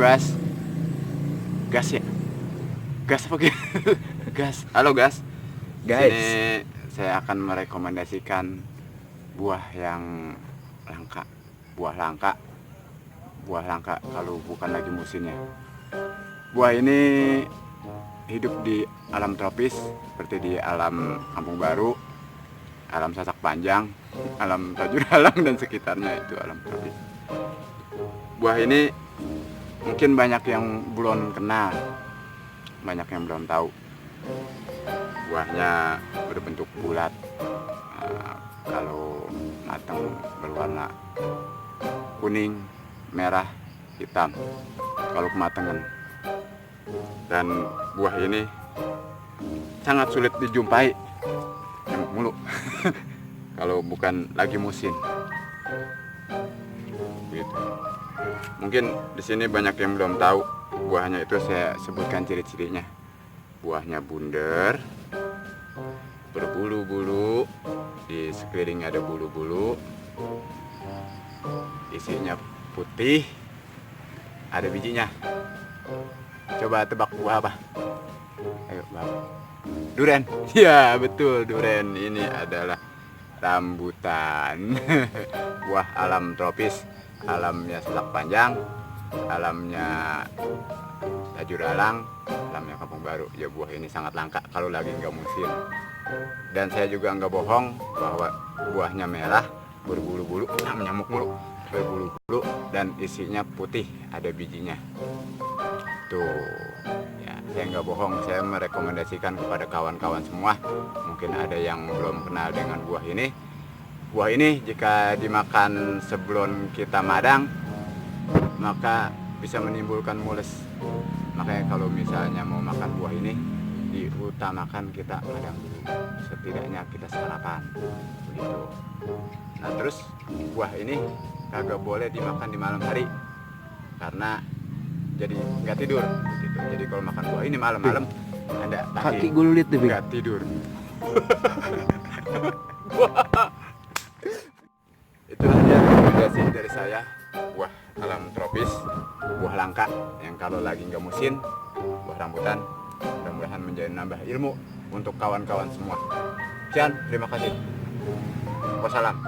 gas. Gas ya? Gas apa gitu? Gas. Halo gas. Guys, Sini saya akan merekomendasikan buah yang langka. Buah langka. Buah langka kalau bukan lagi musimnya. Buah ini hidup di alam tropis seperti di alam Kampung Baru, alam Sasak Panjang, alam Tajuralang dan sekitarnya itu alam tropis. Buah ini mungkin banyak yang belum kenal, banyak yang belum tahu. Buahnya berbentuk bulat, kalau matang berwarna kuning, merah, hitam kalau kematangan. Dan buah ini sangat sulit dijumpai, nyamuk mulu kalau bukan lagi musim. Gitu. Mungkin di sini banyak yang belum tahu buahnya itu, saya sebutkan ciri-cirinya. Buahnya bunder, berbulu-bulu, di sekeliling ada bulu-bulu, isinya putih, ada bijinya. Coba tebak buah apa? Ayo, Bang. Duren. Ya, betul, duren. Ini adalah rambutan. Buah alam tropis, alamnya Sasak Panjang, alamnya Tajuralang, alamnya Kampung Baru. Ya, buah ini sangat langka kalau lagi nggak musim. Dan saya juga nggak bohong bahwa buahnya merah, berbulu-bulu, nyamuk mulu, berbulu-bulu, dan isinya putih, ada bijinya. Tuh, ya, saya nggak bohong, saya merekomendasikan kepada kawan-kawan semua. Mungkin ada yang belum kenal dengan buah ini. Buah ini jika dimakan sebelum kita madang, maka bisa menimbulkan mules. Makanya kalau misalnya mau makan buah ini, diutamakan kita madang dulu. Setidaknya kita sarapan, begitu. Nah terus buah ini kagak boleh dimakan di malam hari, karena jadi nggak tidur gitu. Jadi kalau makan buah ini malam-malam, Anda kaki gue lulit deh, Bing. nggak tidur. Itulah dia rekomendasi dari saya, buah alam tropis, buah langka yang kalau lagi nggak musim, buah rambutan. Mudah-mudahan menjadi nambah ilmu untuk kawan-kawan semua. Sekian, terima kasih. Wassalam.